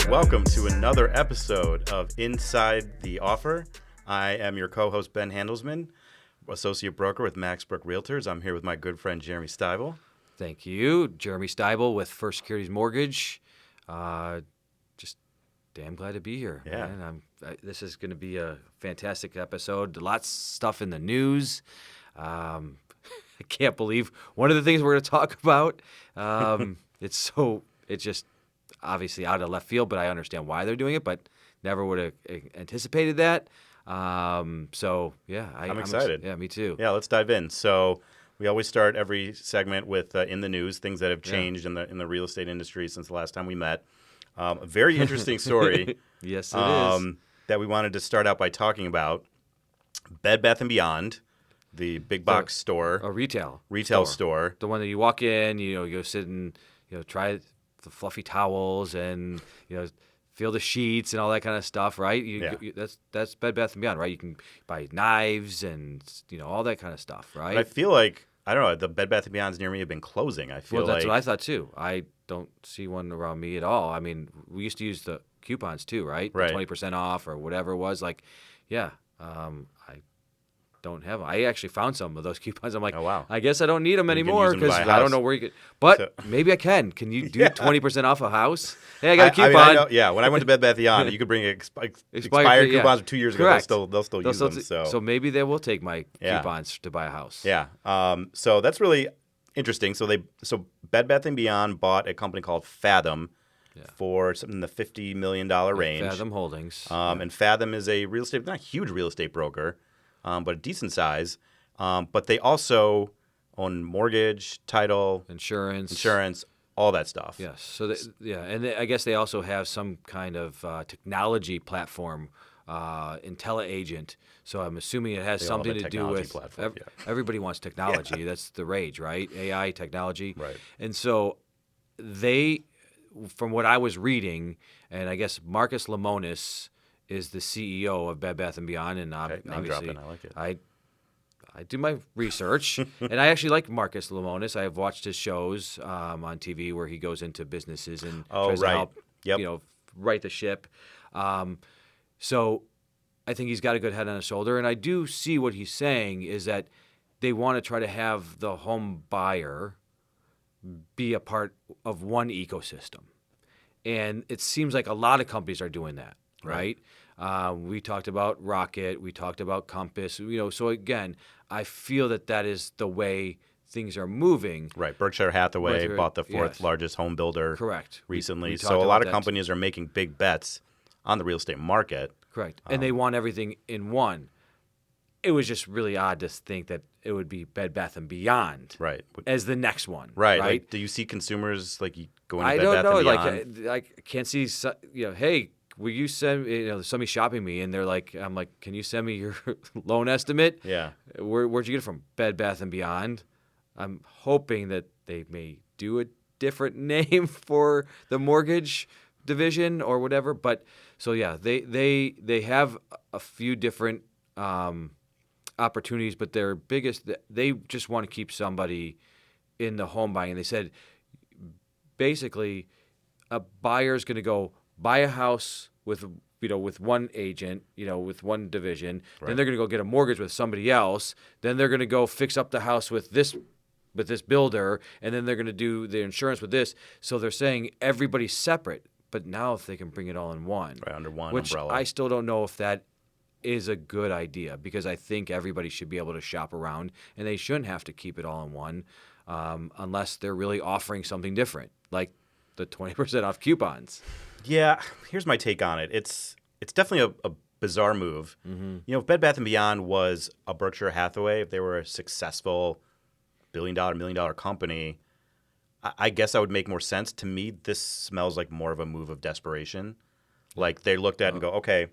welcome to another episode of Inside the Offer. I am your co-host, Ben Handelsman, associate broker with Max Brook Realtors. I'm here with my good friend, Jeremy Stiebel. Thank you. Jeremy Stiebel with First Securities Mortgage. Just damn glad to be here. Yeah. Man. This is going to be a fantastic episode. Lots of stuff in the news. I can't believe one of the things we're going to talk about. It's just obviously out of left field, but I understand why they're doing it, but never would have anticipated that. I'm excited. Yeah, me too. Yeah, let's dive in. So we always start every segment with in the news, things that have changed in the real estate industry since the last time we met. A very interesting story. Yes, it is. That we wanted to start out by talking about. Bed Bath & Beyond, the big box store. A retail store. The one that you walk in, you go sit and try the fluffy towels and feel the sheets and all that kind of stuff, right? That's Bed Bath & Beyond, right? You can buy knives and all that kind of stuff, right? But I feel like, I don't know, the Bed Bath & Beyonds near me have been closing. I feel that's what I thought too. I don't see one around me at all. I mean, we used to use the coupons too, right? Right. 20% off or whatever it was. Like, I don't have them. I actually found some of those coupons. I'm like, oh, wow. I guess I don't need them You can anymore use them to because buy a I don't house. know where you could. But maybe I can. Can you do 20% off a house? Hey, I got a I coupon. know, yeah, when I went to Bed Bath & Beyond, you could bring expired coupons from 2 years ago. Correct. They'll still use them. So maybe they will take my coupons to buy a house. Yeah. So that's really interesting. So Bed Bath & Beyond bought a company called Fathom for something in the $50 million range. Fathom Holdings. And Fathom is a real estate, not a huge real estate broker, but a decent size. But they also own mortgage, title, insurance, all that stuff. Yes. So I guess they also have some kind of technology platform, IntelliAgent. So I'm assuming it has something to do with everybody wants technology. That's the rage, right? AI technology. Right. And so they, from what I was reading, and I guess Marcus Lemonis is the CEO of Bed Bath & Beyond, and obviously name dropping, I like it. I do my research, and I actually like Marcus Lemonis. I have watched his shows on TV where he goes into businesses and tries to help, right the ship. So I think he's got a good head on his shoulder, and I do see what he's saying is that they want to try to have the home buyer be a part of one ecosystem. And it seems like a lot of companies are doing that, right? We talked about Rocket. We talked about Compass. So again, I feel that is the way things are moving. Right. Berkshire Hathaway bought the fourth largest home builder recently. So a lot of companies are making big bets on the real estate market. Correct. And they want everything in one. It was just really odd to think that it would be Bed Bath & Beyond as the next one. Right. Like, do you see consumers going to Bed Bath & Beyond? I don't know. Like, I can't see, hey, will you send, somebody shopping me, and I'm like, can you send me your loan estimate? Yeah. Where'd you get it from? Bed Bath & Beyond. I'm hoping that they may do a different name for the mortgage division or whatever. But so yeah, they have a few different opportunities, but their biggest, they just want to keep somebody in the home buying. And they said basically a buyer's going to go buy a house with one agent, with one division. Right. Then they're going to go get a mortgage with somebody else. Then they're going to go fix up the house with this builder, and then they're going to do the insurance with this. So they're saying everybody's separate. But now if they can bring it all in one, under one which umbrella, I still don't know if that is a good idea, because I think everybody should be able to shop around, and they shouldn't have to keep it all in one, unless they're really offering something different, like the 20% off coupons. Yeah, here's my take on it. It's definitely a bizarre move. Mm-hmm. If Bed Bath & Beyond was a Berkshire Hathaway, if they were a successful billion-dollar, million-dollar company, I guess that would make more sense. To me, this smells like more of a move of desperation. Like they looked at it and go, okay,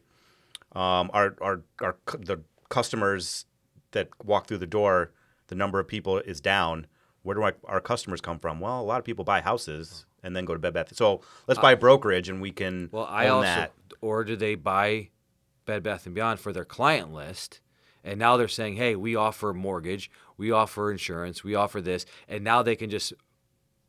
the customers that walk through the door, the number of people is down. Where do our customers come from? Well, a lot of people buy houses and then go to Bed Bath. So let's buy a brokerage and we can own that. Or do they buy Bed Bath & Beyond for their client list? And now they're saying, hey, we offer mortgage, we offer insurance, we offer this. And now they can just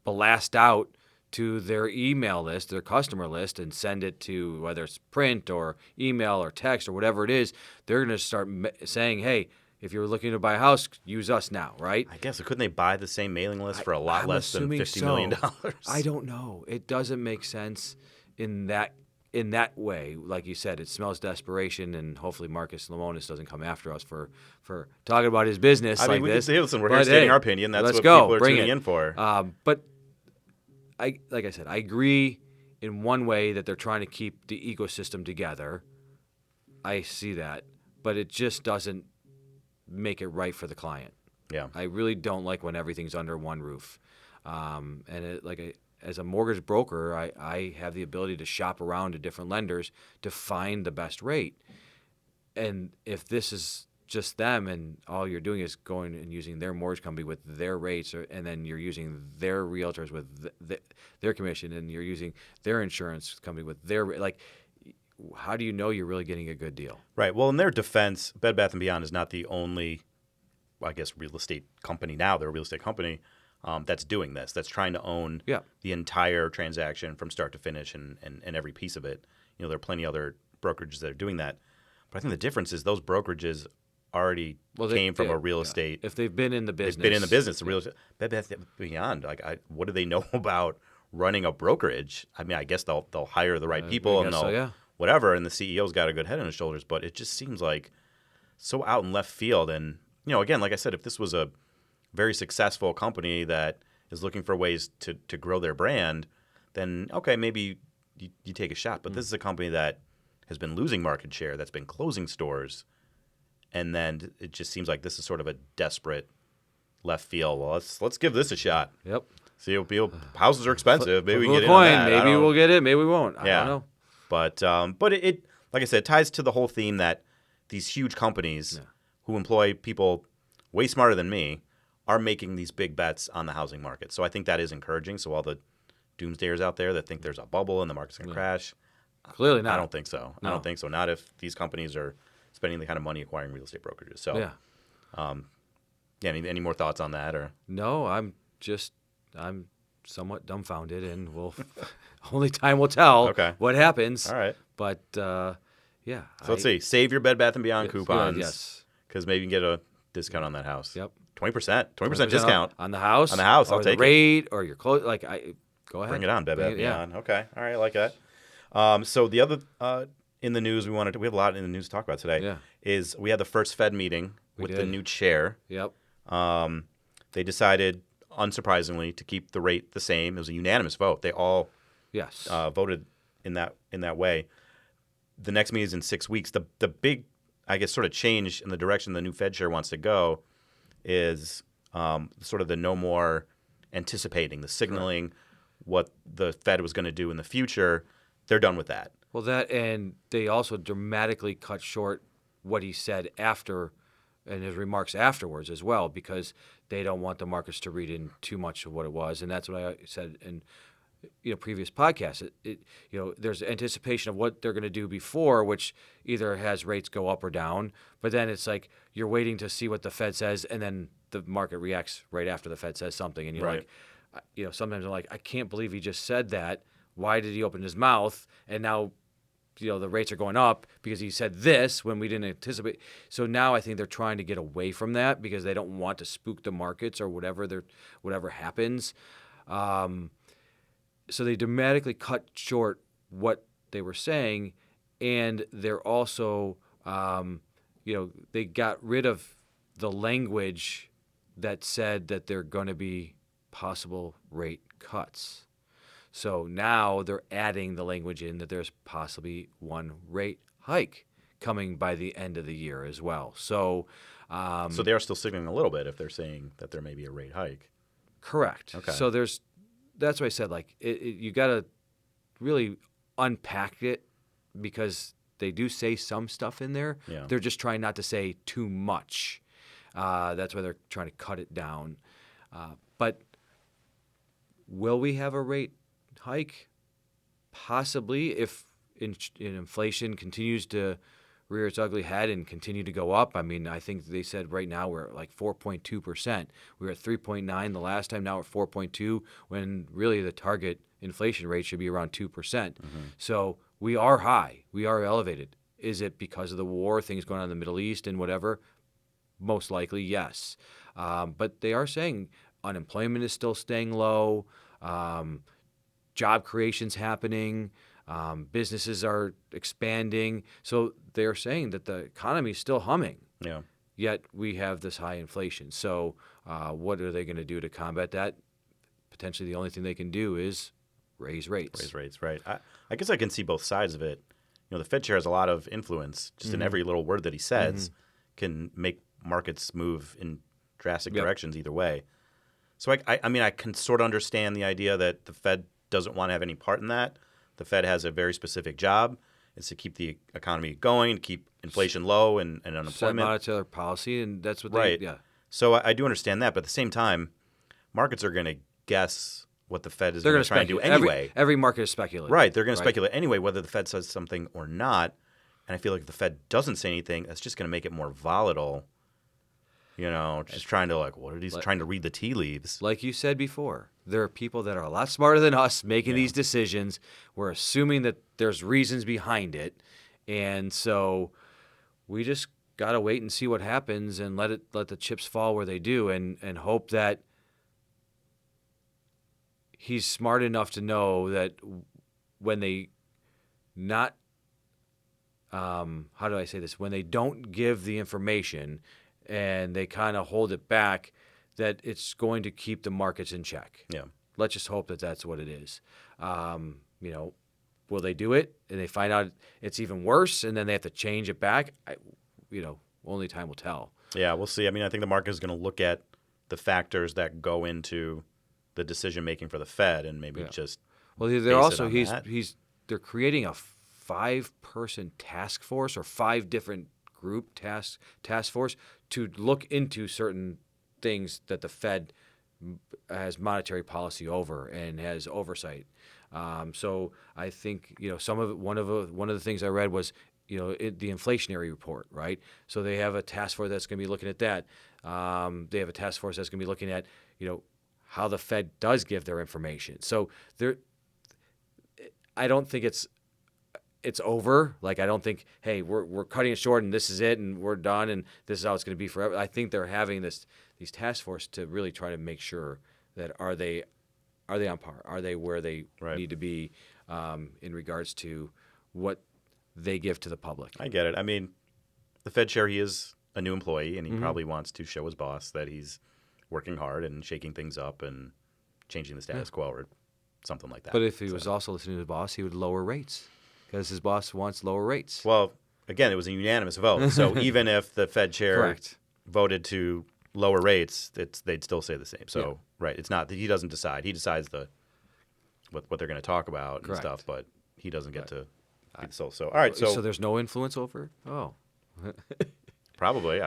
blast out to their email list, their customer list, and send it to whether it's print or email or text or whatever it is, they're going to start saying, hey, if you're looking to buy a house, use us now, right? I guess. Couldn't they buy the same mailing list for a lot less than $50 million? I don't know. It doesn't make sense in that way. Like you said, it smells desperation, and hopefully Marcus Lemonis doesn't come after us for talking about his business I mean, like this. Listen, we're here stating our opinion. That's what go. People are Bring tuning it. in for. But like I said, I agree in one way that they're trying to keep the ecosystem together. I see that, but it just doesn't make it right for the client. Yeah, I really don't like when everything's under one roof. As a mortgage broker, I have the ability to shop around to different lenders to find the best rate. And if this is just them and all you're doing is going and using their mortgage company with their rates, and then you're using their realtors with their commission, and you're using their insurance company with their how do you know you're really getting a good deal? Right. Well, in their defense, Bed Bath & Beyond is not the only, I guess, real estate company now. They're a real estate company that's doing this, that's trying to own the entire transaction from start to finish and every piece of it. There are plenty of other brokerages that are doing that. But I think the difference is those brokerages already came from a real estate. If they've been in the business. They've been in the business. The real estate. Bed Bath & Beyond, what do they know about running a brokerage? I mean, I guess they'll hire the right people and they'll whatever, and the CEO's got a good head on his shoulders, but it just seems like so out in left field. And, again, like I said, if this was a very successful company that is looking for ways to grow their brand, then, okay, maybe you take a shot. But this is a company that has been losing market share, that's been closing stores, and then it just seems like this is sort of a desperate left field. Well, let's give this a shot. Yep. See, houses are expensive. Maybe we can get in on that. Maybe we'll get it. Maybe we won't. I don't know. But it like I said, it ties to the whole theme that these huge companies who employ people way smarter than me are making these big bets on the housing market. So I think that is encouraging. So all the doomsdayers out there that think there's a bubble and the market's going to crash, clearly not. I don't think so. No. I don't think so. Not if these companies are spending the kind of money acquiring real estate brokerages. So, any more thoughts on that? Or no, I'm somewhat dumbfounded, and only time will tell what happens. All right. But, So let's see. Save your Bed Bath & Beyond coupons. Yes. Because maybe you can get a discount on that house. Yep. 20% discount. On the house? On the house, I'll take it. Or the rate, or your clothes. Go ahead. Bring it on, Bed Bath & Beyond. Okay. All right, I like that. So the other in the news we have a lot in the news to talk about today is we had the first Fed meeting with the new chair. Yep. They decided, unsurprisingly, to keep the rate the same. It was a unanimous vote. They all voted in that way. The next meeting is in 6 weeks. The big, I guess, sort of change in the direction the new Fed chair wants to go is sort of the no more anticipating, the signaling what the Fed was going to do in the future. They're done with that. Well, that, and they also dramatically cut short what he said after and his remarks afterwards as well, because they don't want the markets to read in too much of what it was. And that's what I said in previous podcasts. There's anticipation of what they're going to do before, which either has rates go up or down. But then it's like you're waiting to see what the Fed says, and then the market reacts right after the Fed says something. And you're like, sometimes I'm like, I can't believe he just said that. Why did he open his mouth? And now, the rates are going up because he said this when we didn't anticipate. So now I think they're trying to get away from that because they don't want to spook the markets or whatever happens. So they dramatically cut short what they were saying, and they're also, they got rid of the language that said that there are going to be possible rate cuts. So now they're adding the language in that there's possibly one rate hike coming by the end of the year as well. So they are still signaling a little bit if they're saying that there may be a rate hike. Correct. Okay. So that's what I said. You got to really unpack it because they do say some stuff in there. Yeah. They're just trying not to say too much. That's why they're trying to cut it down. But will we have a rate hike? Possibly, if inflation continues to rear its ugly head and continue to go up. I mean, I think they said right now we're at like 4.2%. We were at 3.9 the last time. Now we're 4.2, when really the target inflation rate should be around 2%. So we are high. We are elevated. Is it because of the war, things going on in the Middle East and whatever? Most likely, yes. But they are saying unemployment is still staying low. Job creation's happening. Businesses are expanding. So they're saying that the economy is still humming. Yeah. Yet we have this high inflation. So what are they going to do to combat that? Potentially the only thing they can do is raise rates. Raise rates, right. I guess I can see both sides of it. The Fed chair has a lot of influence. Just in every little word that he says can make markets move in drastic directions either way. So I mean, I can sort of understand the idea that the Fed doesn't want to have any part in that. The Fed has a very specific job. It's to keep the economy going, keep inflation low and unemployment. Set monetary policy, and that's what right. Yeah. So I do understand that, but at the same time, markets are going to guess what the Fed is going to try and do anyway. Every market is speculating. Right. They're going to speculate anyway whether the Fed says something or not. And I feel like if the Fed doesn't say anything, that's just going to make it more volatile. Just trying to trying to read the tea leaves. Like you said before, there are people that are a lot smarter than us making these decisions. We're assuming that there's reasons behind it. And so we just got to wait and see what happens and let the chips fall where they do and hope that he's smart enough to know that when they not how do I say this? When they don't give the information and they kind of hold it back, that it's going to keep the markets in check. Yeah. Let's just hope that that's what it is. Will they do it and they find out it's even worse and then they have to change it back? Only time will tell. Yeah, we'll see. I mean, I think the market is going to look at the factors that go into the decision making for the Fed and maybe just they're also they're creating a 5-person task force or 5 different group task force to look into certain things that the Fed has monetary policy over and has oversight. So I think some of it, one of the things I read was the inflationary report, right? So they have a task force that's going to be looking at that. They have a task force that's going to be looking at how the Fed does give their information. So I don't think it's over. Like, I don't think, hey, we're cutting it short and this is it and we're done and this is how it's going to be forever. I think they're having these task force to really try to make sure that are they on par? Are they where they need to be in regards to what they give to the public? I get it. I mean, the Fed chair, he is a new employee and he probably wants to show his boss that he's working hard and shaking things up and changing the status quo or something like that. But if he was also listening to his boss, he would lower rates because his boss wants lower rates. Well, again, it was a unanimous vote. So even if the Fed chair voted to lower rates, they'd still say the same. So, it's not that he doesn't decide. He decides what they're going to talk about and stuff, but he doesn't get to be the sole. So, all right. So there's no influence over it? Oh. Probably.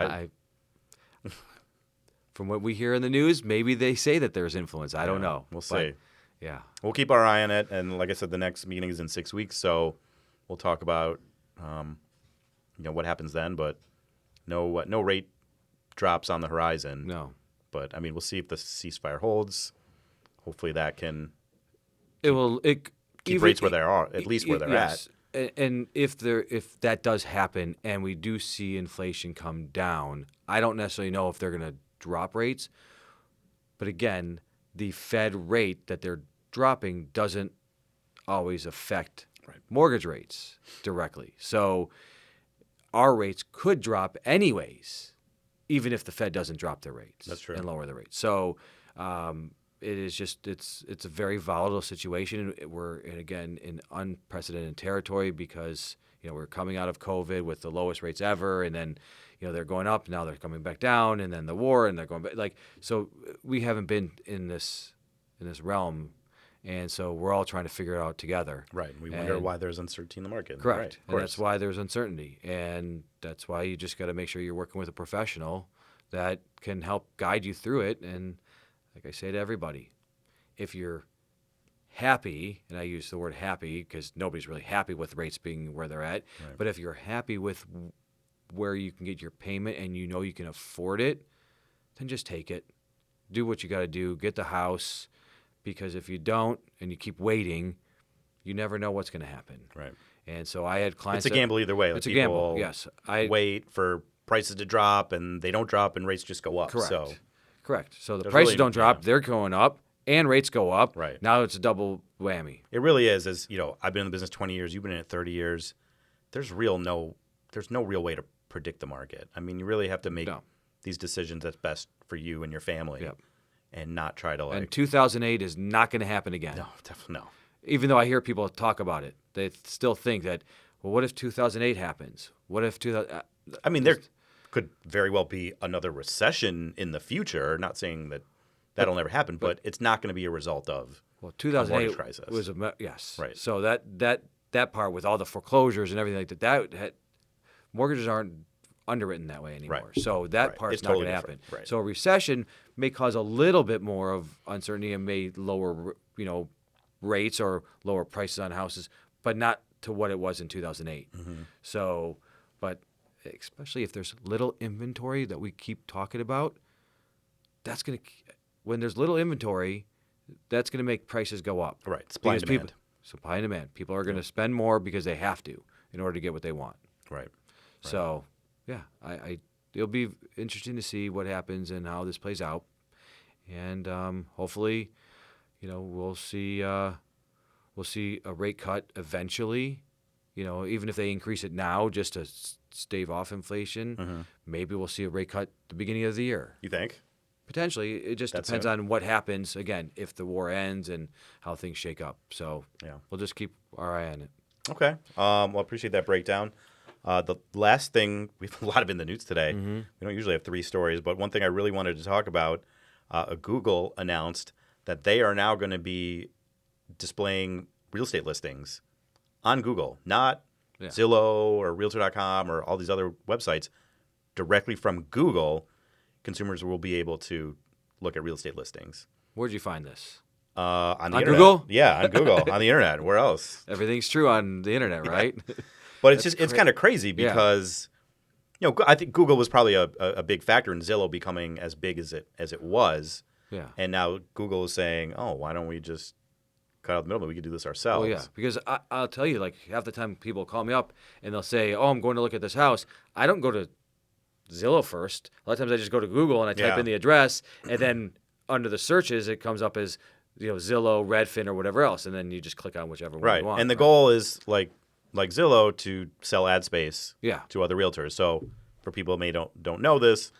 From what we hear in the news, maybe they say that there's influence. I don't know. We'll see. Yeah. We'll keep our eye on it. And like I said, the next meeting is in 6 weeks. So we'll talk about what happens then. But no rate drops on the horizon. No. But, I mean, we'll see if the ceasefire holds. Hopefully that can keep rates where they are, at least where they're at. And if that does happen and we do see inflation come down, I don't necessarily know if they're going to drop rates. But again, the Fed rate that they're dropping doesn't always affect mortgage rates directly. So our rates could drop anyways, even if the Fed doesn't drop their rates. That's true. And lower the rates. So it is just it's a very volatile situation. We're again in unprecedented territory because we're coming out of COVID with the lowest rates ever, and then they're going up. Now they're coming back down, and then the war, and they're going back. So we haven't been in this realm, and so we're all trying to figure it out together. Right. We wonder why there's uncertainty in the market. Correct. Right, and that's why there's uncertainty, and that's why you just got to make sure you're working with a professional that can help guide you through it. And like I say to everybody, if you're happy, and I use the word happy because nobody's really happy with rates being where they're at, Right. but if you're happy with where you can get your payment and you know you can afford it, then just take it. Do what you got to do. Get the house, because if you don't and you keep waiting, you never know what's going to happen. Right. And so I had clients. It's a gamble either way. It's a gamble. Yes. Wait for prices to drop, and they don't drop, and rates just go up. Correct. Correct. So the there's prices really- don't drop; yeah. they're going up, and rates go up. Right. Now it's a double whammy. It really is. As you know, I've been in the business 20 years. You've been in it 30 years. There's no real way to predict the market. I mean, you really have to make these decisions that's best for you and your family, Yep. and not try to And 2008 is not going to happen again. No, definitely no. Even though I hear people talk about it, they still think that, well, what if 2008 happens? What if 2000? I mean, there could very well be another recession in the future. Not saying that that'll never happen, but it's not going to be a result of Well, a mortgage 2008 crisis. was yes. Right. So that part with all the foreclosures and everything like that mortgages aren't underwritten that way anymore. Right. So that Right. part's It's not totally going to happen. different. Right. So a recession may cause a little bit more of uncertainty and may lower, rates or lower prices on houses, but not to what it was in 2008. Mm-hmm. So, but especially if there's little inventory that we keep talking about, when there's little inventory, that's going to make prices go up. Right. Supply and demand. Supply and demand. People are going to spend more because they have to in order to get what they want. Right. So, yeah, it'll be interesting to see what happens and how this plays out, and hopefully, we'll see a rate cut eventually. Even if they increase it now just to stave off inflation, maybe we'll see a rate cut at the beginning of the year. You think? Potentially. It just depends on what happens, again, if the war ends and how things shake up. So we'll just keep our eye on it. Okay. Well, I appreciate that breakdown. The last thing, we have a lot of in the news today. We don't usually have 3 stories, but one thing I really wanted to talk about, Google announced that they are now going to be displaying real estate listings on Google, not Zillow or Realtor.com or all these other websites. Directly from Google, consumers will be able to look at real estate listings. Where'd you find this? On the on internet. Google? Yeah, on Google, on the internet. Where else? Everything's true on the internet, right? But it's kind of crazy because I think Google was probably a big factor in Zillow becoming as big as it was. Yeah. And now Google is saying, "Oh, why don't we just cut out the middle? We could do this ourselves." Well, yeah, because I'll tell you, like half the time people call me up and they'll say, "Oh, I'm going to look at this house." I don't go to Zillow first. A lot of times I just go to Google and I type in the address, and then under the searches it comes up as Zillow, Redfin, or whatever else, and then you just click on whichever one you want. And the goal is like Zillow to sell ad space to other realtors. So for people who don't know this,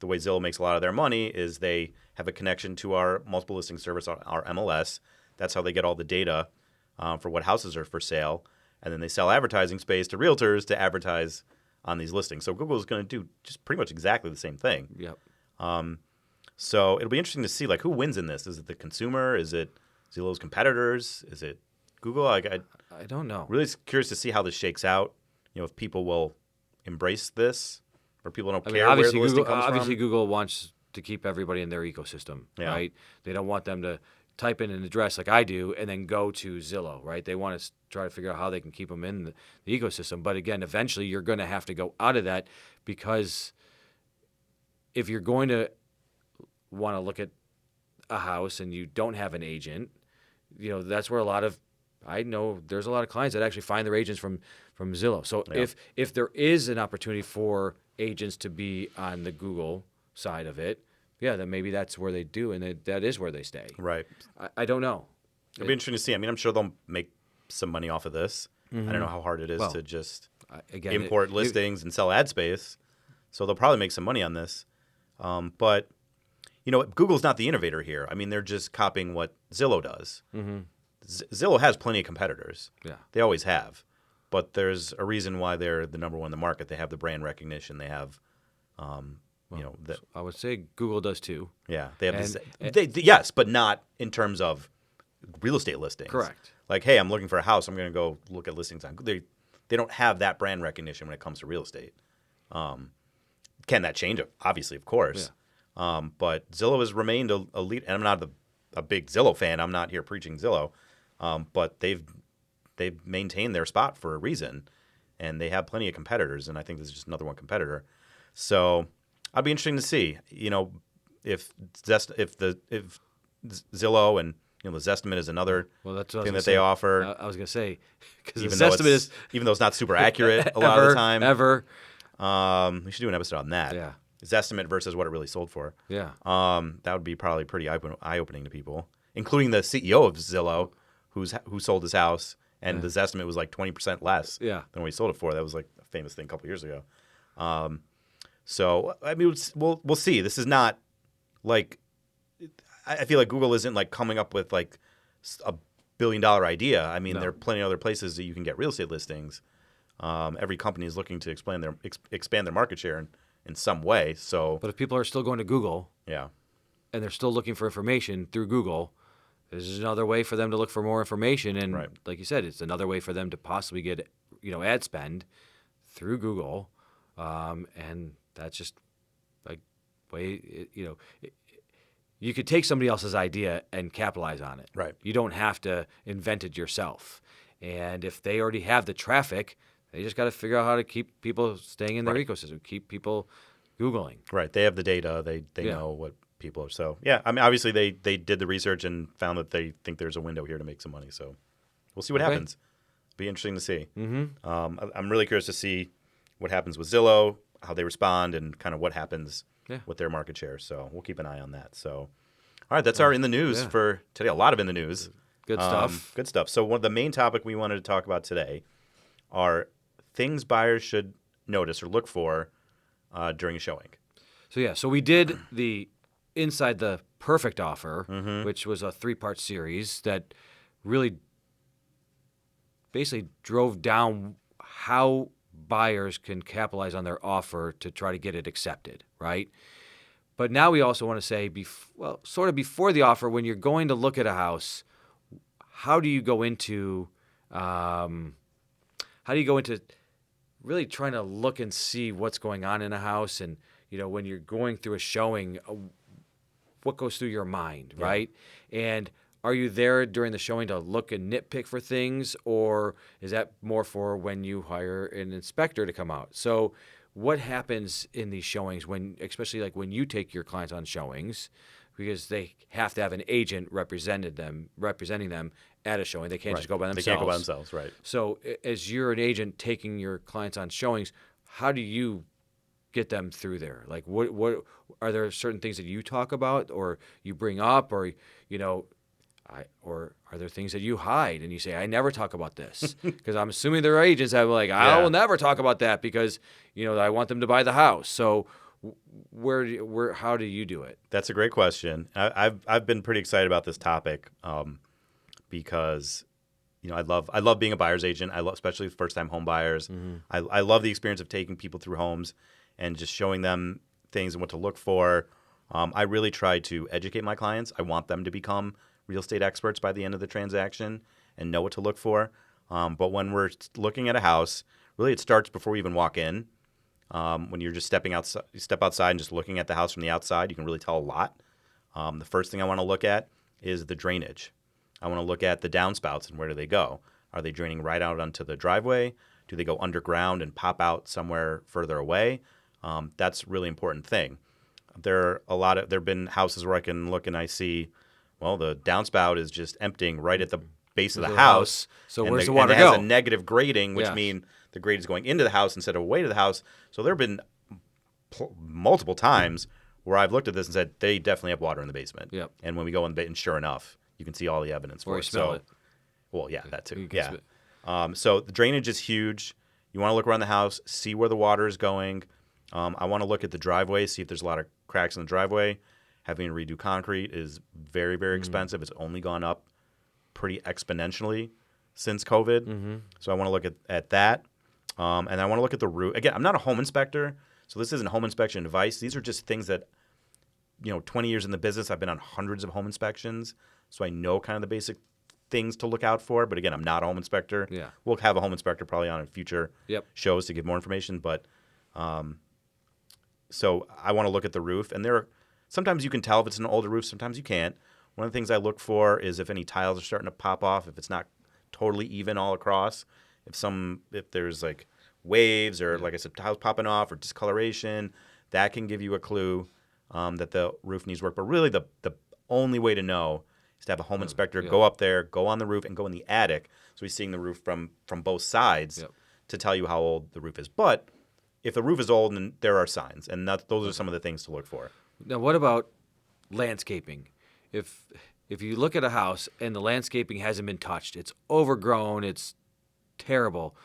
the way Zillow makes a lot of their money is they have a connection to our multiple listing service, our MLS. That's how they get all the data for what houses are for sale. And then they sell advertising space to realtors to advertise on these listings. So Google is going to do just pretty much exactly the same thing. Yep. So it'll be interesting to see who wins in this. Is it the consumer? Is it Zillow's competitors? Is it Google? I don't know. Really curious to see how this shakes out. If people will embrace this, or people don't care where the listing comes obviously from. Google wants to keep everybody in their ecosystem, Yeah. right? They don't want them to type in an address like I do and then go to Zillow, right? They want to try to figure out how they can keep them in the ecosystem. But again, eventually you're going to have to go out of that, because if you're going to want to look at a house and you don't have an agent, that's where I know there's a lot of clients that actually find their agents from Zillow. So if there is an opportunity for agents to be on the Google side of it, then maybe that's where they do, and that is where they stay. Right. I don't know. It'll be interesting to see. I mean, I'm sure they'll make some money off of this. I don't know how hard it is to just import listings and sell ad space. So they'll probably make some money on this. But, Google's not the innovator here. I mean, they're just copying what Zillow does. Mm-hmm. Zillow has plenty of competitors. Yeah. They always have. But there's a reason why they're the number one in the market. They have the brand recognition. They have, I would say Google does too. Yeah. They have yes, but not in terms of real estate listings. Correct. Like, hey, I'm looking for a house. I'm going to go look at listings on Google. They don't have that brand recognition when it comes to real estate. Can that change? Obviously, of course. Yeah. But Zillow has remained a lead. And I'm not a big Zillow fan. I'm not here preaching Zillow. but they've maintained their spot for a reason, and they have plenty of competitors, and I think this is just another one competitor. So I'd be interesting to see, if Zillow and the Zestimate is another thing that they offer. I was going to say, because even though it's not super accurate a lot of the time. We should do an episode on that. Yeah. Zestimate versus what it really sold for. Yeah. That would be probably pretty eye-opening to people, including the CEO of Zillow, who sold his house, and the Zestimate was like 20% less than what he sold it for. That was like a famous thing a couple years ago. So I mean, we'll see. This is not like, I feel like Google isn't like coming up with like a $1 billion idea. I mean, there are plenty of other places that you can get real estate listings. Every company is looking to expand their market share in some way. So, but if people are still going to Google, and they're still looking for information through Google, this is another way for them to look for more information. And like you said, it's another way for them to possibly get ad spend through Google, and that's just like way you could take somebody else's idea and capitalize on it. Right. You don't have to invent it yourself. And if they already have the traffic, they just got to figure out how to keep people staying in their ecosystem, keep people Googling. Right. They have the data. They know what people are. So, yeah, I mean, obviously they did the research and found that they think there's a window here to make some money. So we'll see what happens. Be interesting to see. Mm-hmm. I'm really curious to see what happens with Zillow, how they respond, and kind of what happens with their market share. So we'll keep an eye on that. So, all right, that's our In the News for today. A lot of In the News. Good stuff. Good stuff. So the main topic we wanted to talk about today are things buyers should notice or look for during a showing. So we did the Inside the Perfect Offer, which was a 3-part series that really basically drove down how buyers can capitalize on their offer to try to get it accepted, right? But now we also want to say, sort of before the offer, when you're going to look at a house, how do you go into really trying to look and see what's going on in a house, and when you're going through a showing, what goes through your mind, right? And are you there during the showing to look and nitpick for things, or is that more for when you hire an inspector to come out? So what happens in these showings, especially like when you take your clients on showings, because they have to have an agent representing them at a showing. They can't just go by themselves. They can't go by themselves, right. So as you're an agent taking your clients on showings, how do you get them through there? Like what are there certain things that you talk about or you bring up, or or are there things that you hide and you say, I never talk about this? Because I'm assuming there are agents that are like, I will never talk about that because, I want them to buy the house. So how do you do it? That's a great question. I've been pretty excited about this topic because, I love being a buyer's agent. I love, especially first-time home buyers. Mm-hmm. I love the experience of taking people through homes and just showing them things and what to look for. I really try to educate my clients. I want them to become real estate experts by the end of the transaction and know what to look for. But when we're looking at a house, really it starts before we even walk in. When you're just step outside and just looking at the house from the outside, you can really tell a lot. The first thing I want to look at is the drainage. I want to look at the downspouts and where do they go? Are they draining right out onto the driveway? Do they go underground and pop out somewhere further away? That's a really important thing. There have been houses where I can look and I see, well, the downspout is just emptying right at the base of the house. So where's the water go? It has a negative grading, which means the grade is going into the house instead of away to the house. So there have been multiple times where I've looked at this and said, they definitely have water in the basement. Yep. And when we go in, and sure enough, you can see all the evidence for it. Or you smell it. Well, yeah, that too. Yeah. So the drainage is huge. You want to look around the house, see where the water is going. I want to look at the driveway, see if there's a lot of cracks in the driveway. Having to redo concrete is very, very expensive. It's only gone up pretty exponentially since COVID. Mm-hmm. So I want to look at that. And I want to look at the roof. Again, I'm not a home inspector, so this isn't home inspection advice. These are just things that, 20 years in the business, I've been on hundreds of home inspections, so I know kind of the basic things to look out for. But again, I'm not a home inspector. Yeah. We'll have a home inspector probably on in future shows to give more information. But so I want to look at the roof. And sometimes you can tell if it's an older roof, sometimes you can't. One of the things I look for is if any tiles are starting to pop off, if it's not totally even all across, if there's like waves or like I said, tiles popping off or discoloration, that can give you a clue that the roof needs work. But really the only way to know is to have a home inspector go up there, go on the roof, and go in the attic. So he's seeing the roof from both sides to tell you how old the roof is. But if the roof is old, then there are signs, and those are some of the things to look for. Now, what about landscaping? If you look at a house and the landscaping hasn't been touched, it's overgrown, it's terrible,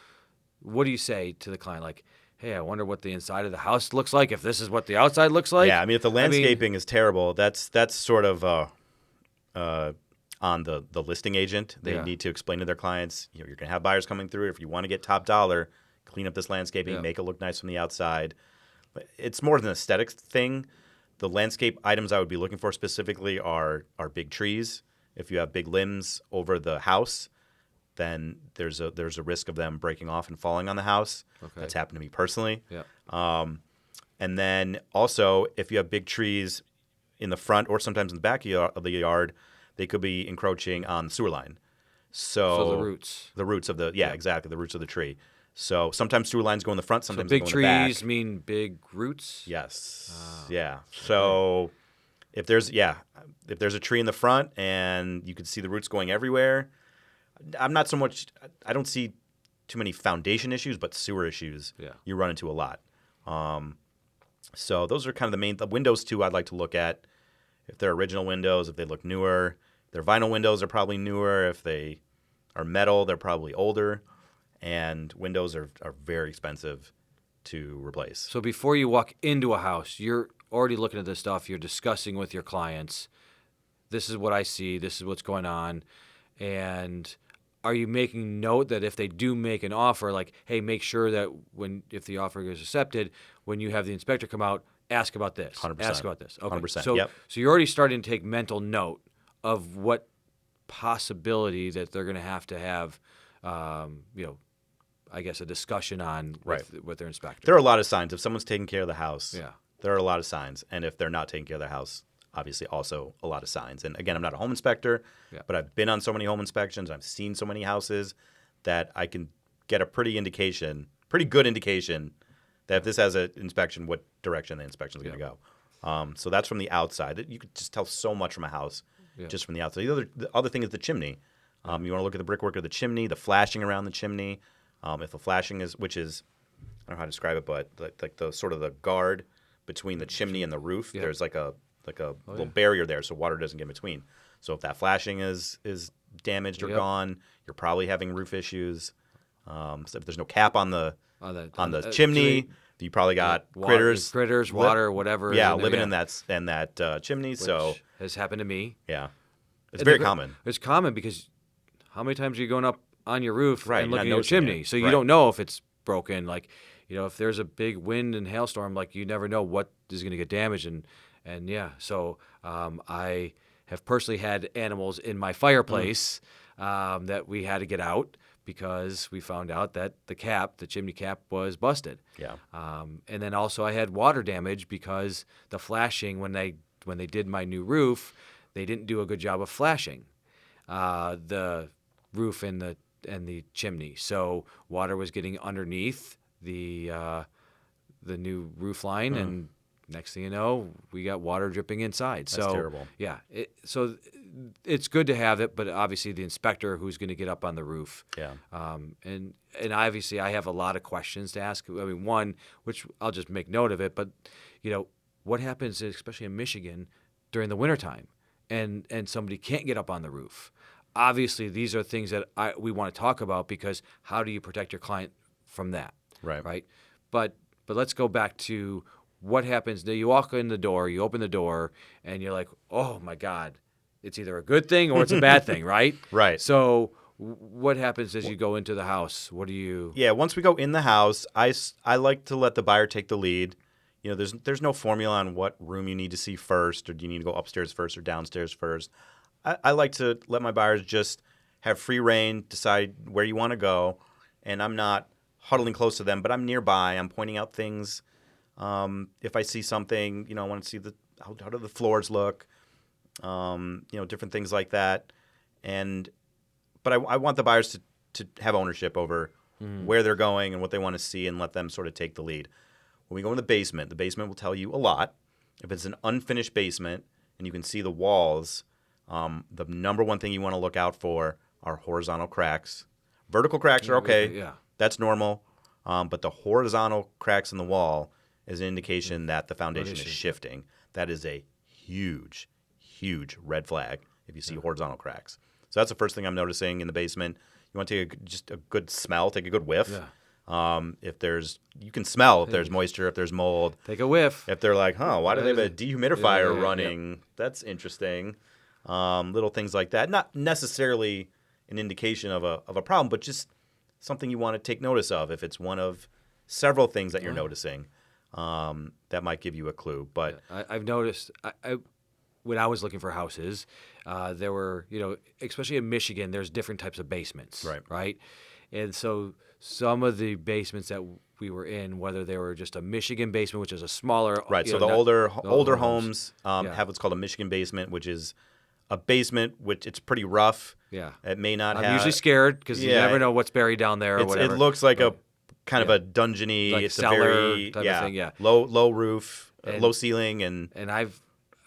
what do you say to the client? Like, hey, I wonder what the inside of the house looks like if this is what the outside looks like? Yeah, I mean, if the landscaping is terrible, that's sort of on the listing agent. They need to explain to their clients, you're going to have buyers coming through. If you want to get top dollar, clean up this landscaping, make it look nice from the outside. It's more than an aesthetics thing. The landscape items I would be looking for specifically are big trees. If you have big limbs over the house, then there's a risk of them breaking off and falling on the house. Okay. That's happened to me personally. Yeah. And then also, if you have big trees in the front or sometimes in the back of the yard, they could be encroaching on the sewer line. So the roots. The roots of exactly, the roots of the tree. So sometimes sewer lines go in the front, sometimes big they go in the back. Trees mean big roots? Yes. Yeah. So if there's a tree in the front and you can see the roots going everywhere, I don't see too many foundation issues, but sewer issues you run into a lot. So those are kind of the windows too I'd like to look at. If they're original windows, if they look newer. Their vinyl windows are probably newer. If they are metal, they're probably older. And windows are very expensive to replace. So before you walk into a house, you're already looking at this stuff. You're discussing with your clients, this is what I see, this is what's going on. And are you making note that if they do make an offer, like, hey, make sure that if the offer is accepted, when you have the inspector come out, ask about this. 100%. Ask about this. Okay. 100%. So, yep. So you're already starting to take mental note of what possibility that they're going to have, I guess, a discussion on with their inspector. There are a lot of signs. If someone's taking care of the house, there are a lot of signs. And if they're not taking care of their house, obviously also a lot of signs. And again, I'm not a home inspector, but I've been on so many home inspections. I've seen so many houses that I can get a pretty good indication that if this has an inspection, what direction the inspection is going to go. So that's from the outside. You could just tell so much from a house just from the outside. The other thing is the chimney. You want to look at the brickwork of the chimney, the flashing around the chimney. If the flashing which is, I don't know how to describe it, but like the sort of the guard between the chimney and the roof, there's like a little barrier there so water doesn't get in between. So if that flashing is damaged or gone, you're probably having roof issues. So if there's no cap on the chimney, you probably got critters, water, whatever. Yeah, living in that chimney. Which so has happened to me. Yeah, it's very common. It's common because how many times are you going up on your roof and looking at your chimney? So you right. don't know if it's broken. Like, if there's a big wind and hailstorm, like you never know what is going to get damaged. And so I have personally had animals in my fireplace that we had to get out because we found out that the chimney cap was busted. Yeah. And then also I had water damage because the flashing, when they did my new roof, they didn't do a good job of flashing the roof and the chimney. So water was getting underneath the new roof line, and next thing you know, we got water dripping inside. That's terrible. Yeah. So it's good to have it, but obviously the inspector who's going to get up on the roof. Yeah. And obviously I have a lot of questions to ask. I mean, one, which I'll just make note of it, but what happens, especially in Michigan, during the wintertime and somebody can't get up on the roof? Obviously, these are things that we want to talk about because how do you protect your client from that? Right. But let's go back to what happens. Now you walk in the door, you open the door, and you're like, oh my God, it's either a good thing or it's a bad thing, right? Right. So what happens as you go into the house? What do you? Yeah, once we go in the house, I like to let the buyer take the lead. There's no formula on what room you need to see first, or do you need to go upstairs first or downstairs first. I like to let my buyers just have free reign, decide where you want to go, and I'm not huddling close to them, but I'm nearby. I'm pointing out things. If I see something, I want to see how do the floors look. different things like that. But I want the buyers to have ownership over where they're going and what they want to see, and let them sort of take the lead. When we go in the basement will tell you a lot. If it's an unfinished basement and you can see the walls, the number one thing you want to look out for are horizontal cracks. Vertical cracks are okay. Yeah. That's normal. But the horizontal cracks in the wall is an indication that the foundation is shifting. That is a huge, huge red flag if you see horizontal cracks. So that's the first thing I'm noticing in the basement. You want to take just a good smell, take a good whiff. Yeah. You can smell if there's moisture, if there's mold. Take a whiff. If they're like, why do they have a dehumidifier running? Yeah. That's interesting. Little things like that. Not necessarily an indication of a problem, but just something you want to take notice of. If it's one of several things that you're noticing, that might give you a clue. But I've noticed when I was looking for houses, there were, especially in Michigan, there's different types of basements, right? And so some of the basements that we were in, whether they were just a Michigan basement, which is a smaller, right. So the older homes have what's called a Michigan basement, which is a basement which it's pretty rough. Yeah, it may not have. I'm usually scared because you never know what's buried down there or whatever. It looks like a kind of a dungeony, like it's cellar a very type of thing. Yeah, low roof, low ceiling, and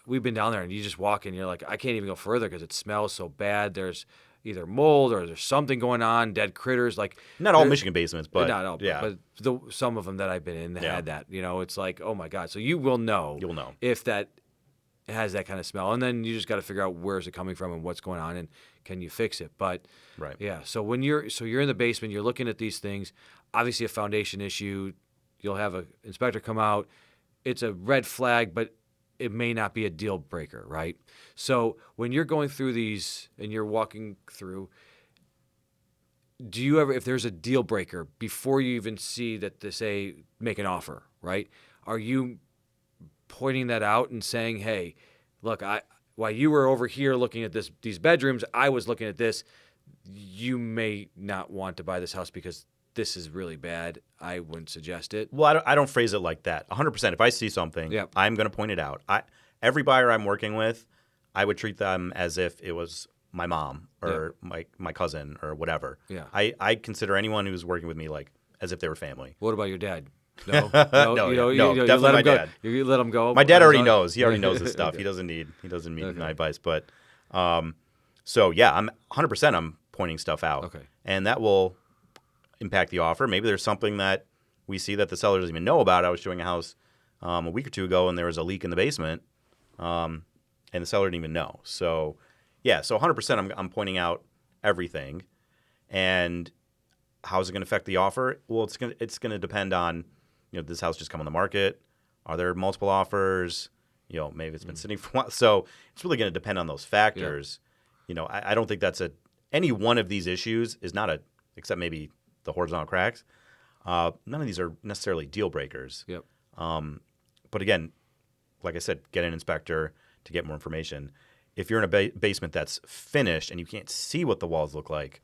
we've been down there, and you just walk in, you're like, I can't even go further because it smells so bad. There's either mold or there's something going on, dead critters. Like not all Michigan basements, but not all. Yeah, but some of them that I've been in had that. It's like, oh my god. So you will know. You'll know if that has that kind of smell, and then you just got to figure out where's it coming from and what's going on, and can you fix it. But yeah. So when you're in the basement, you're looking at these things. Obviously, a foundation issue. You'll have an inspector come out. It's a red flag, but it may not be a deal breaker, right? So when you're going through these and you're walking through, do you ever, if there's a deal breaker before you even see that they say make an offer, right? Are you pointing that out and saying, hey, look, while you were over here looking at these bedrooms, I was looking at this. You may not want to buy this house because this is really bad. I wouldn't suggest it. Well, I don't phrase it like that. 100%. If I see something, I'm going to point it out. Every buyer I'm working with, I would treat them as if it was my mom or my cousin or whatever. Yeah. I consider anyone who's working with me like as if they were family. What about your dad? No, definitely my dad. You let him go. My dad already knows. He already knows this stuff. Okay. He doesn't need my advice. But so yeah, I'm 100%. I'm pointing stuff out. Okay. And that will impact the offer. Maybe there's something that we see that the seller doesn't even know about. I was showing a house a week or two ago, and there was a leak in the basement, and the seller didn't even know. So yeah, so 100%. I'm pointing out everything, and how is it going to affect the offer? Well, it's going to depend on, this house just come on the market. Are there multiple offers? Maybe it's been sitting for a while. So it's really going to depend on those factors. Yeah. I don't think that's any one of these issues is not except maybe the horizontal cracks. None of these are necessarily deal breakers. Yep. But again, like I said, get an inspector to get more information. If you're in a basement that's finished and you can't see what the walls look like,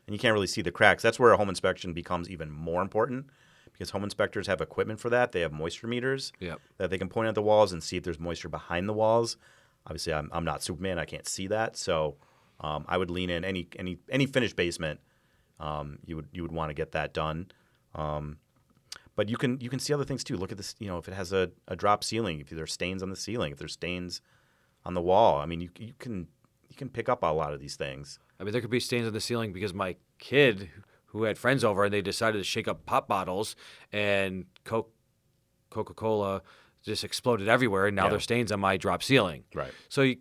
and you can't really see the cracks, that's where a home inspection becomes even more important, because home inspectors have equipment for that. They have moisture meters that they can point at the walls and see if there's moisture behind the walls. Obviously, I'm not Superman. I can't see that. So I would lean in any finished basement. You would want to get that done. But you can see other things too. Look at this, if it has a drop ceiling, if there's stains on the ceiling, if there's stains on the wall. I mean, you can pick up a lot of these things. I mean, there could be stains on the ceiling because my kid, who had friends over, and they decided to shake up pop bottles, and Coca-Cola just exploded everywhere, and now there's stains on my drop ceiling. Right. So you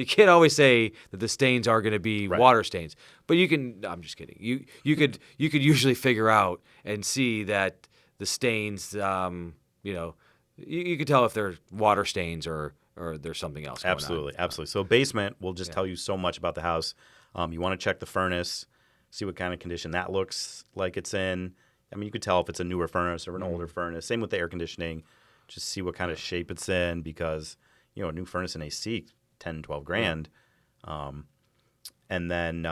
can't always say that the stains are going to be water stains, but you can. No, I'm just kidding. You could usually figure out and see that the stains. You could tell if they're water stains or there's something else going on. Absolutely. So basement will just tell you so much about the house. You want to check the furnace, see what kind of condition that looks like it's in. I mean, you could tell if it's a newer furnace or an older furnace. Same with the air conditioning. Just see what kind of shape it's in, because a new furnace and AC, 10, 12 grand. And then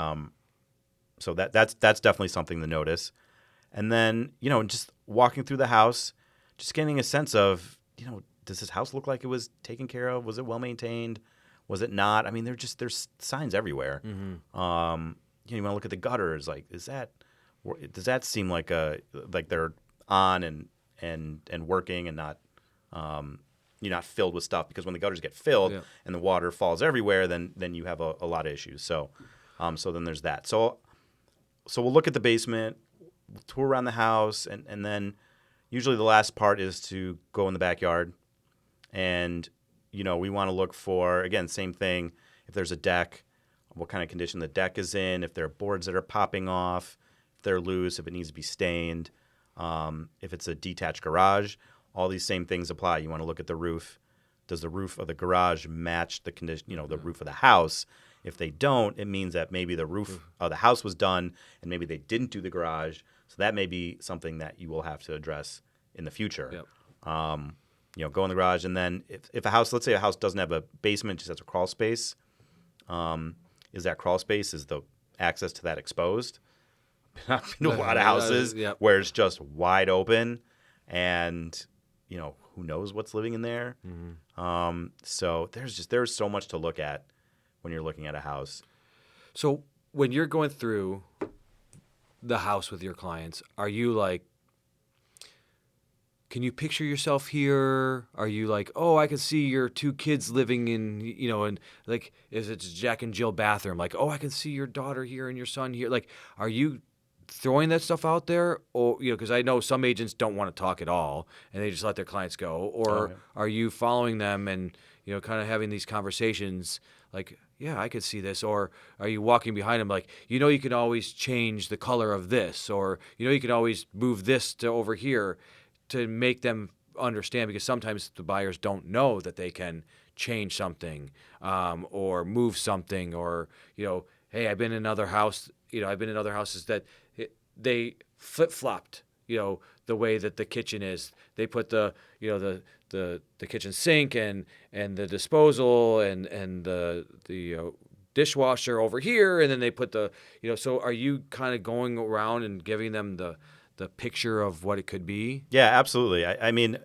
so that's definitely something to notice. And then, just walking through the house, just getting a sense of, does this house look like it was taken care of? Was it well maintained? Was it not? I mean, there's signs everywhere. You want to look at the gutters. Like, does that seem like they're on and working and not you're not filled with stuff? Because when the gutters get filled and the water falls everywhere, then you have a lot of issues. So then there's that. So we'll look at the basement, tour around the house, and then usually the last part is to go in the backyard. And, we want to look for, again, same thing, if there's a deck, what kind of condition the deck is in, if there are boards that are popping off, if they're loose, if it needs to be stained, if it's a detached garage, all these same things apply. You want to look at the roof. Does the roof of the garage match the condition, the roof of the house? If they don't, it means that maybe the roof of the house was done and maybe they didn't do the garage. So that may be something that you will have to address in the future. Yep. Go in the garage, and then if a house, let's say a house doesn't have a basement, just has a crawl space, is that crawl space, is the access to that exposed? I've been to a lot of houses where it's just wide open, and who knows what's living in there. So there's so much to look at when you're looking at a house. So when you're going through the house with your clients, are you like, can you picture yourself here? Are you like, oh, I can see your two kids living in, and like, is it Jack and Jill bathroom? Like, oh, I can see your daughter here and your son here. Like, are you throwing that stuff out there? Or, because I know some agents don't want to talk at all and they just let their clients go. Or are you following them and, kind of having these conversations like, yeah, I could see this. Or are you walking behind them like, you can always change the color of this, or, you can always move this to over here, to make them understand, because sometimes the buyers don't know that they can change something, or move something, or, hey, I've been in other houses that they flip-flopped, the way that the kitchen is. They put the kitchen sink and the disposal and the dishwasher over here, and then they put the, so are you kind of going around and giving them the picture of what it could be? Yeah, absolutely. I mean,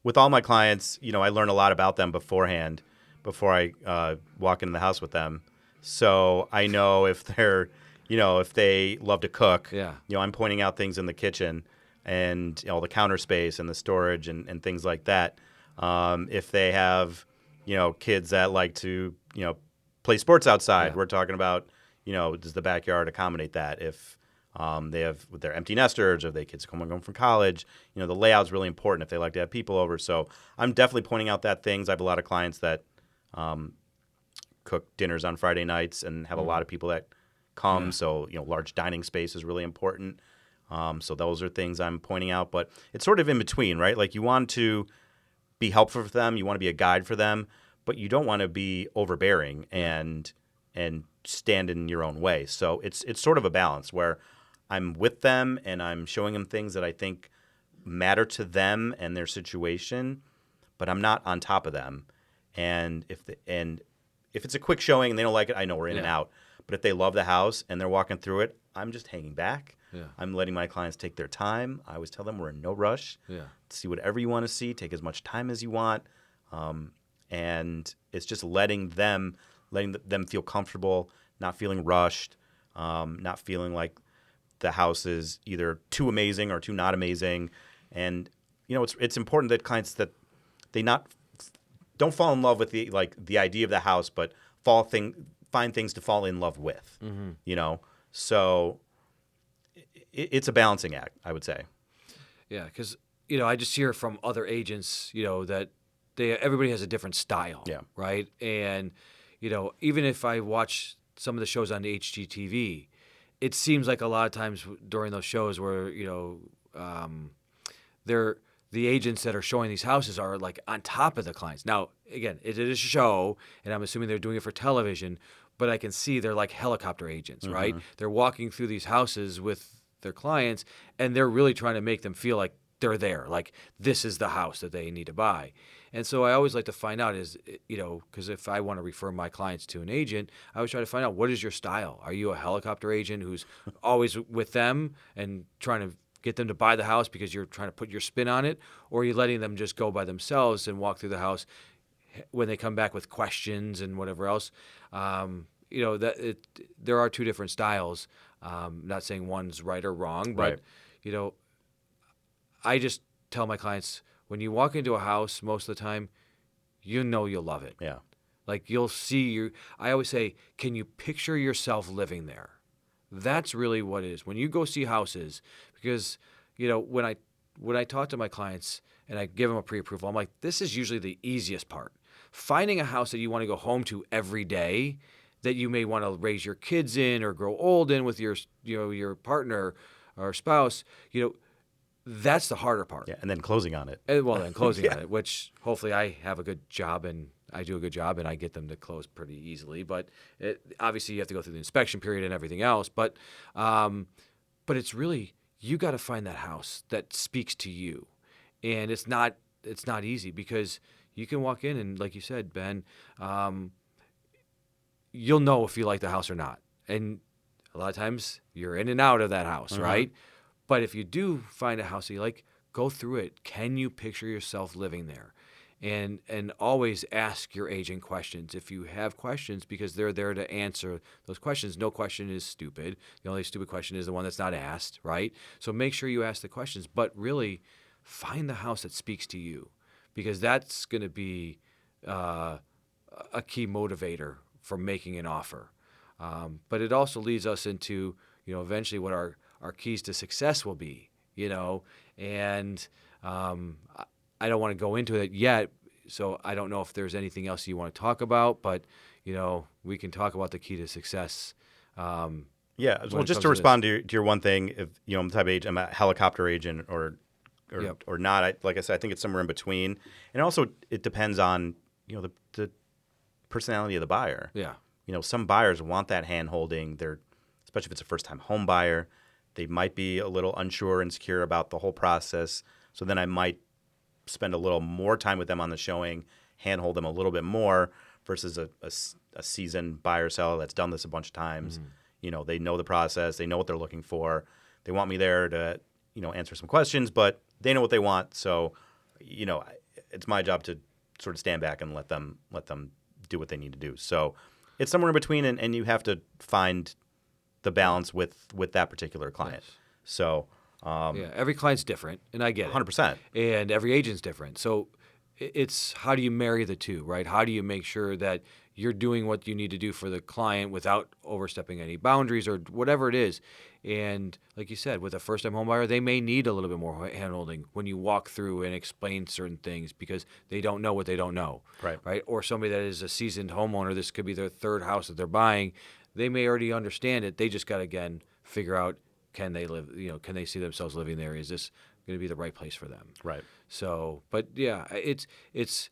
with all my clients, I learn a lot about them beforehand, before I walk into the house with them. So I know if they're, if they love to cook, I'm pointing out things in the kitchen and the counter space and the storage and things like that. If they have, kids that like to, play sports outside, we're talking about, does the backyard accommodate that? If they have with their empty nesters, or they kids coming home from college, the layout's really important if they like to have people over. So I'm definitely pointing out that things. I have a lot of clients that cook dinners on Friday nights and have a lot of people that come. So, large dining space is really important. So those are things I'm pointing out, but it's sort of in between, right? Like, you want to be helpful for them. You want to be a guide for them, but you don't want to be overbearing and stand in your own way. So it's sort of a balance where I'm with them and I'm showing them things that I think matter to them and their situation, but I'm not on top of them. And if it's a quick showing and they don't like it, I know we're in and out. But if they love the house and they're walking through it, I'm just hanging back. Yeah. I'm letting my clients take their time. I always tell them we're in no rush. Yeah. See whatever you want to see. Take as much time as you want. And it's just letting them feel comfortable, not feeling rushed, not feeling like the house is either too amazing or too not amazing. And it's important that clients that they don't fall in love with the idea of the house, but find things to fall in love with. So it's a balancing act, I would say. Yeah, because I just hear from other agents that everybody has a different style. Yeah. Right. And even if I watch some of the shows on HGTV, it seems like a lot of times during those shows where the agents that are showing these houses are like on top of the clients. Now, again, it is a show, and I'm assuming they're doing it for television, but I can see they're like helicopter agents, right? They're walking through these houses with their clients, and they're really trying to make them feel like they're there, like this is the house that they need to buy. And so I always like to find out is, because if I want to refer my clients to an agent, I always try to find out, what is your style? Are you a helicopter agent who's always with them and trying to get them to buy the house because you're trying to put your spin on it? Or are you letting them just go by themselves and walk through the house, when they come back with questions and whatever else, there are two different styles. Not saying one's right or wrong, but I just tell my clients, when you walk into a house, most of the time, you'll love it. Yeah. Like you'll see I always say, can you picture yourself living there? That's really what it is. When you go see houses, because, when I talk to my clients and I give them a pre-approval, I'm like, this is usually the easiest part. Finding a house that you want to go home to every day, that you may want to raise your kids in or grow old in with your partner or spouse, that's the harder part. Yeah, and then closing on it. Then closing on it, which hopefully I have a good job and I do a good job and I get them to close pretty easily. But obviously you have to go through the inspection period and everything else. But it's really, you got to find that house that speaks to you, and it's not easy, because you can walk in and, like you said, Ben, you'll know if you like the house or not. And a lot of times you're in and out of that house, right? But if you do find a house that you like, go through it. Can you picture yourself living there? And always ask your agent questions if you have questions, because they're there to answer those questions. No question is stupid. The only stupid question is the one that's not asked, right? So make sure you ask the questions, but really find the house that speaks to you, because that's going to be a key motivator for making an offer. But it also leads us into, eventually what our keys to success will be, and I don't want to go into it yet, so I don't know if there's anything else you want to talk about, but, we can talk about the key to success. Yeah, well, just to respond to your one thing, if I'm the type of agent, I'm a helicopter agent or not. Like I said, I think it's somewhere in between, and also it depends on the personality of the buyer. Yeah, some buyers want that hand holding. Especially if it's a first time home buyer, they might be a little unsure, insecure about the whole process. So then I might spend a little more time with them on the showing, handhold them a little bit more, versus a seasoned buyer seller that's done this a bunch of times. They know the process, they know what they're looking for. They want me there to answer some questions, but they know what they want. So it's my job to sort of stand back and let them do what they need to do. So it's somewhere in between, and you have to find the balance with that particular client. Yes. So every client's different, and I get it. 100%. And every agent's different. So it's, how do you marry the two, right? How do you make sure that you're doing what you need to do for the client without overstepping any boundaries or whatever it is? And like you said, with a first-time home buyer, they may need a little bit more handholding when you walk through and explain certain things, because they don't know what they don't know, right? Or somebody that is a seasoned homeowner, this could be their third house that they're buying. They may already understand it. They just got to, again, figure out, can they live? Can they see themselves living there? Is this going to be the right place for them? Right. So, but yeah, it's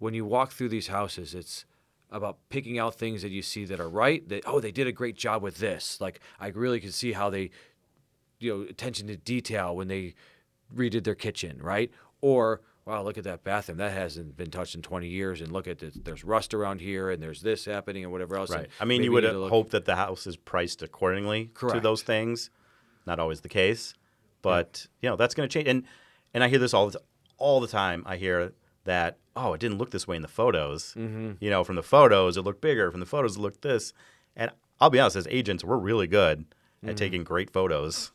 when you walk through these houses, it's about picking out things that you see that are right. That, they did a great job with this. Like, I really can see how they, attention to detail when they redid their kitchen, right? Or, wow, look at that bathroom. That hasn't been touched in 20 years. And look at this, there's rust around here, and there's this happening, and whatever else. Right. I mean, you would hope that the house is priced accordingly to those things. Not always the case, but that's going to change. And I hear this all the time. I hear that, it didn't look this way in the photos. Mm-hmm. From the photos it looked bigger. From the photos it looked this. And I'll be honest, as agents, we're really good at taking great photos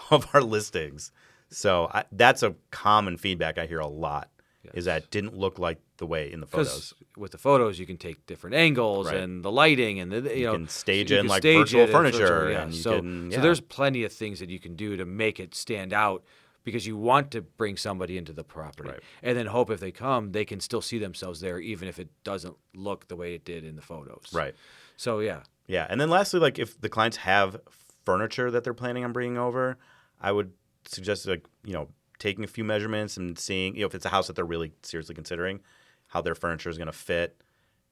of our listings. So that's a common feedback I hear a lot, is that it didn't look like the way in the photos. With the photos, you can take different angles and the lighting, and you can stage in like virtual furniture. And so there's plenty of things that you can do to make it stand out, because you want to bring somebody into the property, and then hope if they come, they can still see themselves there, even if it doesn't look the way it did in the photos. Right. So yeah. And then lastly, like, if the clients have furniture that they're planning on bringing over, I would suggest, like, taking a few measurements and seeing, if it's a house that they're really seriously considering, how their furniture is going to fit,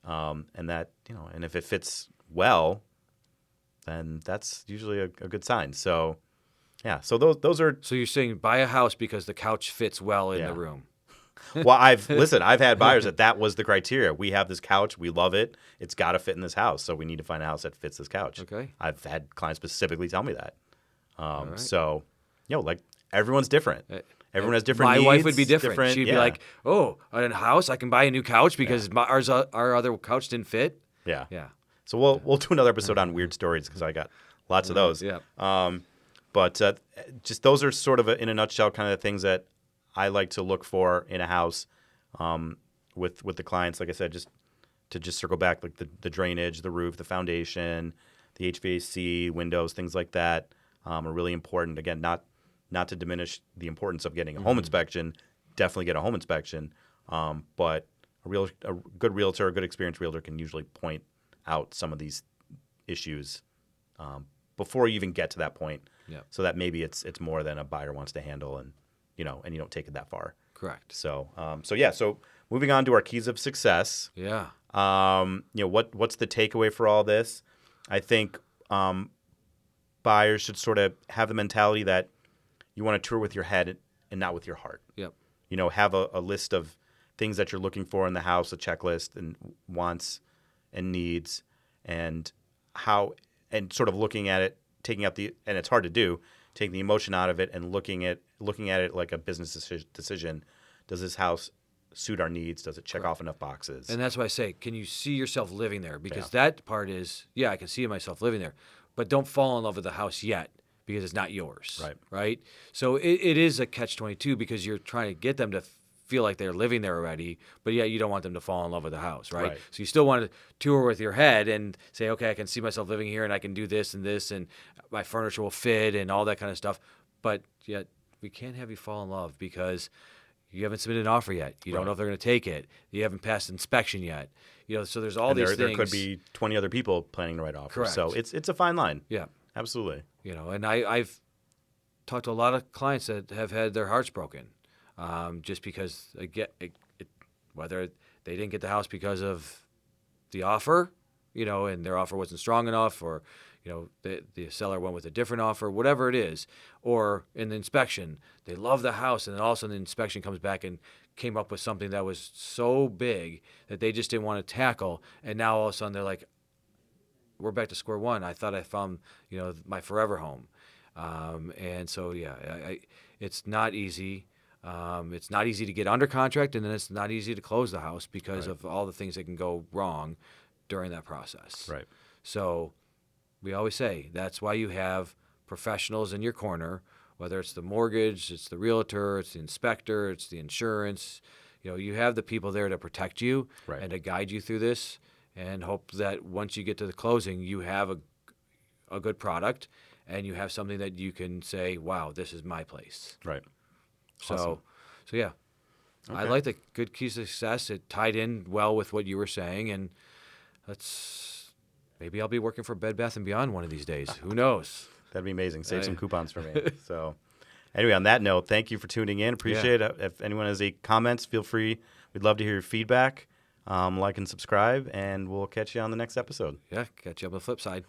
and that, and if it fits well, then that's usually a good sign. So, so those are. So you're saying buy a house because the couch fits well in the room. Well, I've had buyers that was the criteria. We have this couch, we love it, it's got to fit in this house, so we need to find a house that fits this couch. Okay. I've had clients specifically tell me that. So, like, everyone's different. Everyone has different My needs. wife would be different. She'd be yeah. like, "Oh, in a house, I can buy a new couch because our other couch didn't fit." Yeah. Yeah. So we'll do another episode on weird stories because I got lots of those. Yeah. But just those are sort of in a nutshell kind of the things that I like to look for in a house with the clients. Like I said, just to circle back, like the drainage, the roof, the foundation, the HVAC, windows, things like that are really important. Again, not to diminish the importance of getting a home inspection. Definitely get a home inspection. But a good realtor, a good experienced realtor can usually point out some of these issues before you even get to that point. Yeah. So that maybe it's more than a buyer wants to handle, and you don't take it that far. Correct. So So moving on to our keys of success. Yeah. What's the takeaway for all this? I think buyers should sort of have the mentality that you want to tour with your head and not with your heart. Yep. Have a list of things that you're looking for in the house, a checklist and wants and needs, and sort of looking at it, taking out and it's hard to do, taking the emotion out of it and looking at it like a business decision. Does this house suit our needs? Does it check off enough boxes? And that's why I say, can you see yourself living there? Because that part is, I can see myself living there, but don't fall in love with the house yet because it's not yours. Right. So it is a catch-22 because you're trying to get them to feel like they're living there already, but yet you don't want them to fall in love with the house, right? So you still want to tour with your head and say, okay, I can see myself living here and I can do this and my furniture will fit and all that kind of stuff. But yet we can't have you fall in love because you haven't submitted an offer yet. You don't know if they're going to take it. You haven't passed inspection yet. So there's all these things. There could be 20 other people planning to write offers. Correct. So it's a fine line. Yeah. Absolutely. And I've talked to a lot of clients that have had their hearts broken. Just because whether they didn't get the house because of the offer, and their offer wasn't strong enough, or the seller went with a different offer, whatever it is, or in the inspection they love the house and then all of a sudden the inspection comes back and came up with something that was so big that they just didn't want to tackle, and now all of a sudden they're like, we're back to square one. I thought I found my forever home, and so it's not easy. It's not easy to get under contract, and then it's not easy to close the house because of all the things that can go wrong during that process. Right. So we always say that's why you have professionals in your corner, whether it's the mortgage, it's the realtor, it's the inspector, it's the insurance. You have the people there to protect you and to guide you through this, and hope that once you get to the closing, you have a good product and you have something that you can say, wow, this is my place. Right. So, Awesome. Okay. I like the good keys to success. It tied in well with what you were saying, and maybe I'll be working for Bed Bath & Beyond one of these days. Who knows? That'd be amazing. Save some coupons for me. So anyway, on that note, thank you for tuning in. Appreciate it. If anyone has any comments, feel free. We'd love to hear your feedback. Like and subscribe, and we'll catch you on the next episode. Yeah, catch you on the flip side.